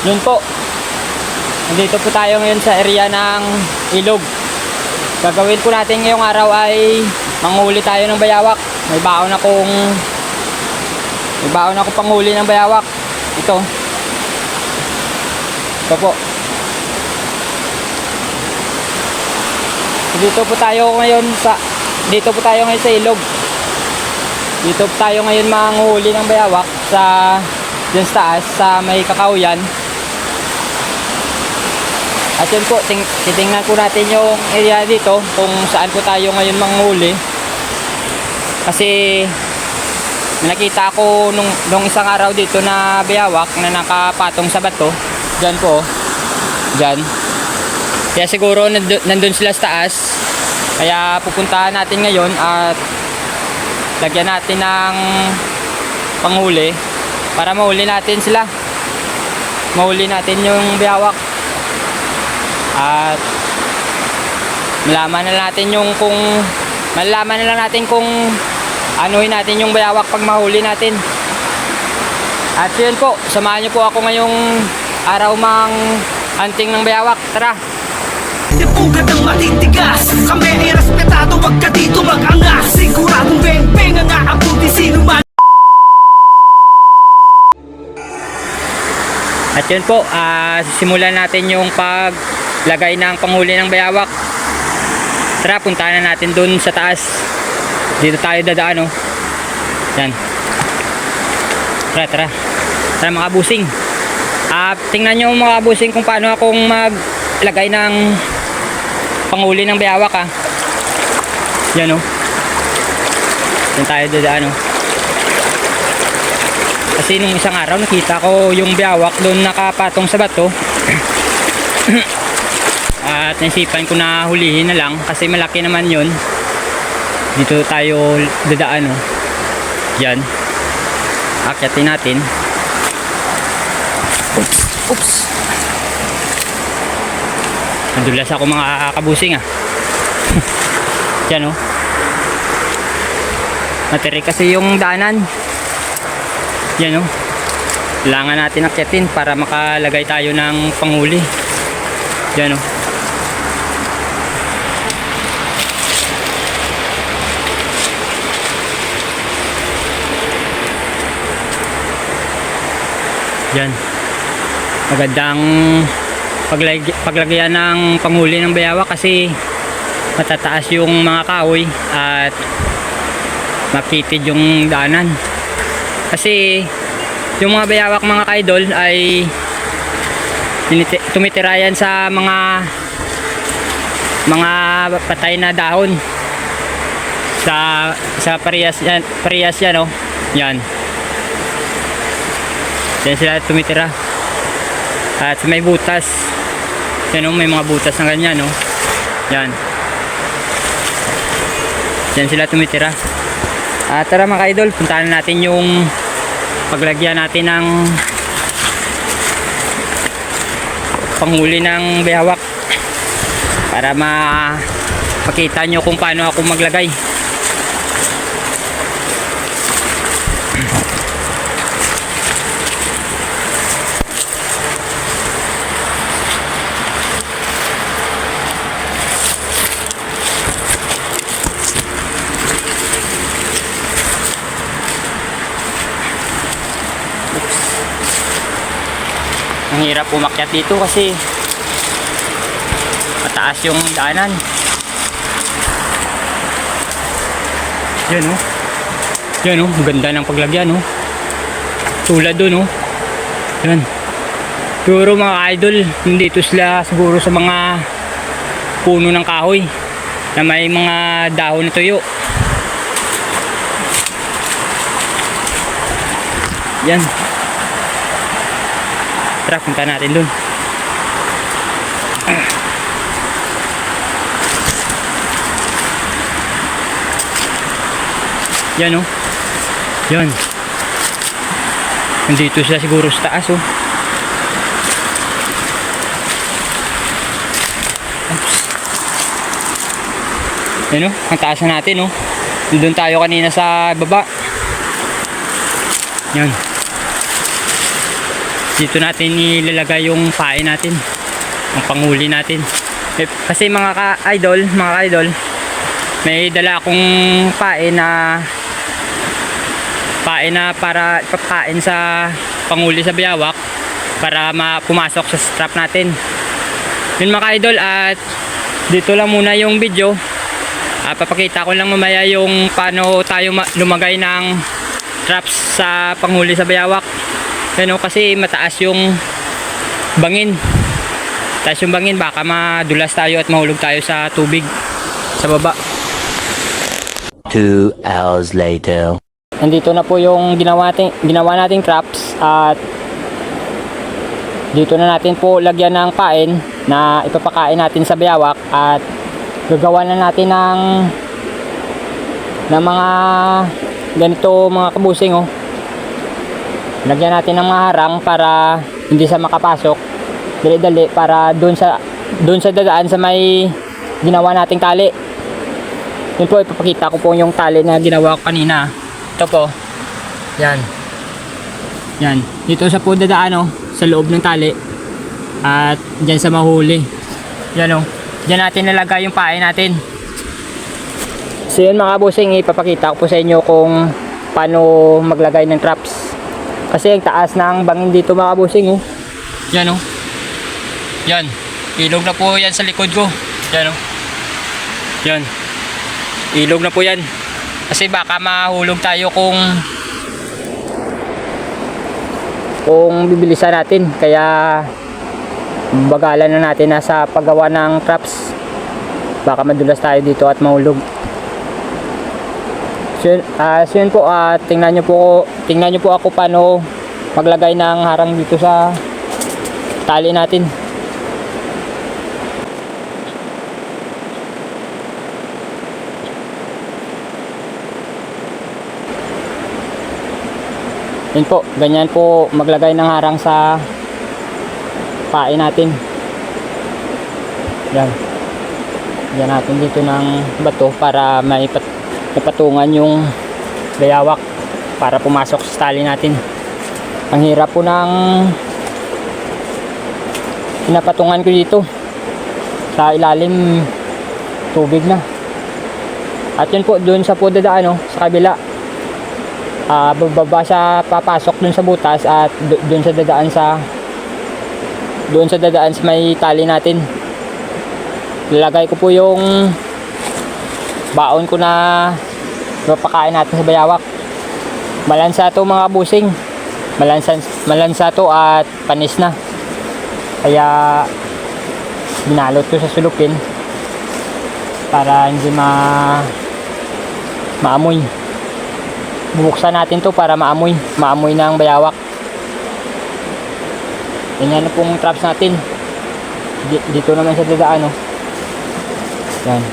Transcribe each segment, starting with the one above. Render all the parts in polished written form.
Yun po. Nandito po tayo ngayon sa area ng ilog. Gagawin po natin ngayong araw ay manghuli tayo ng bayawak. May baon akong panghuli ng bayawak. Ito. Ito po. Dito po tayo ngayon sa ilog. Dito po tayo ngayon manghuli ng bayawak sa dyan sa taas sa may kakauyan. At yun po, titingnan po natin yung area dito kung saan po tayo ngayon manghuli. Kasi nakita ko nung isang araw dito na bayawak na nakapatong sa bato. Diyan po, diyan. Kaya siguro nandun sila sa taas. Kaya pupuntahan natin ngayon at lagyan natin ng panghuli para mahuli natin sila. Mahuli natin yung bayawak. At malaman na lang natin kung anuhin natin yung bayawak pag mahuli natin. At yun po, samahan niyo po ako ngayong araw mang hunting ng bayawak. Tara! Ugat ang matitigas, kami ay respetado, wag ka dito mag-angas. Siguradong beng-beng ang aabuti sino man. At yun po, simulan natin yung paglagay ng panghuli ng bayawak. Tara, puntahan na natin dun sa taas. Dito tayo dadaan, oh. Yan. Tara mga busing. Tingnan nyo mga busing kung paano akong maglagay ng panghuli ng bayawak, ah. Yan, oh. Yan tayo dadaan, oh. Kasi nung isang araw nakita ko yung bayawak doon nakapatong sa bato. At naisipan ko na hulihin na lang kasi malaki naman yun. Dito tayo dadaan, oh. Yan. Akyatin natin. Oops. Nadulas ako mga kabusing, ah. Yan, oh. Matirik kasi yung daanan. Yan, oh. Kailangan natin akyatin para makalagay tayo ng panghuli. Yan, oh. Yan. Magandang paglagyan ng panghuli ng bayawak kasi matataas yung mga kahoy at makitid yung daanan. Kasi yung mga bayawak mga kaidol ay tumitira yan sa mga patay na dahon sa parehas yan, oh. Yan. Yan sila tumitira. At may butas. Yan, oh, may mga butas na ganyan, oh. Yan. Yan sila tumitira. Tara mga kaidol, puntahan natin yung paglagyan natin ng panghuli ng bayawak para makita nyo kung paano ako maglagay. Ang hirap umakyat dito kasi mataas yung daanan. Yan, oh. Yan, oh. Ganda ng paglagyan, oh. Tulad dun, oh. Yan. Siguro mga idol, dito sila siguro sa mga puno ng kahoy na may mga dahon na tuyo. Yan. Tara, punta natin dun. Yan, oh. Yan. Nandito sila siguro sa taas, oh. Oops. Yan, oh. Ang taas na natin, oh. Nandun tayo kanina sa baba. Yan. dito natin ilalagay yung pain natin, ang panghuli natin. Kasi mga ka-idol, may dala akong pain na para ipapakain sa panghuli sa bayawak para pumasok sa trap natin. Yun mga ka-idol, at dito lang muna yung video. Papakita ko lang mamaya yung paano tayo lumagay ng traps sa panghuli sa bayawak. Ano, kasi mataas yung bangin. Taas yung bangin, baka madulas tayo at mahulog tayo sa tubig sa baba. 2 hours later. Nandito na po yung ginawa nating traps, at dito na natin po lagyan ng pain na ipapakain natin sa bayawak, at gagawa na natin ng mga ganito mga kabusing. Lagyan natin ng mga harang para hindi siya makapasok dali-dali, para doon sa dadaan sa may ginawa nating tali. Yun po, ipapakita ko po yung tali na ginawa ko kanina. Ito po, yan, dito sa po dadaan sa loob ng tali, at dyan sa mahuli, yan dyan natin nalagay yung pain natin. So yun mga busing, ipapakita ko po sa inyo kung paano maglagay ng traps, kasi ang taas ng bangin dito mga busing. Yan yan, ilog na po yan sa likod ko. Yan ilog na po yan, kasi baka mahulog tayo kung bibilisan natin, kaya bagalan na natin sa paggawa ng traps, baka madulas tayo dito at mahulog. So yun po, tingnan nyo po ako paano maglagay ng harang dito sa tali natin. Yun po, ganyan po maglagay ng harang sa pain natin. Yan natin dito ng bato para maipatungan yung bayawak para pumasok sa tali natin. Ang hirap po ng pinapatungan ko dito sa ilalim, tubig na. At yun po, doon sa dadaan sa kabila, bababa siya, papasok dun sa butas, at doon sa dadaan sa may tali natin. Lalagay ko po yung baon ko na papakain natin sa bayawak. Malansa to mga busing, malansa to at panis na, kaya binalot ko sa sulupin para hindi maamoy. Bubuksan natin to para maamoy ng bayawak. Ganyan na pong traps natin. Dito naman sa dadaan yan.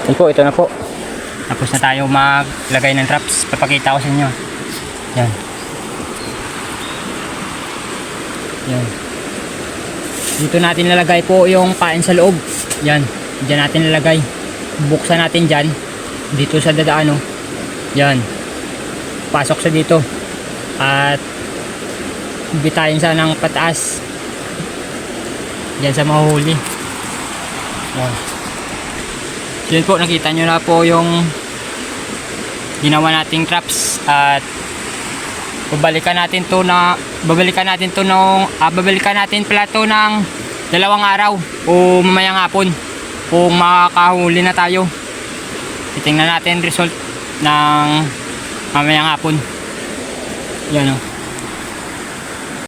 Yan po, ito na po. Tapos na tayo maglagay ng traps. Papakita ko sa inyo. Yan. Dito natin lalagay po yung pain sa loob. Yan. Diyan natin lalagay. Buksan natin dyan. Dito sa dadaan. Yan. Pasok sa dito. At bitayin sa ng pataas. Yan sa mahuhuli. Yan. Yun po, nakita nyo na po yung ginawa nating traps at babalikan natin pala to ng 2 araw o mamayang hapon kung makakahuli na tayo. Titingnan natin result ng mamayang hapon. Yan o.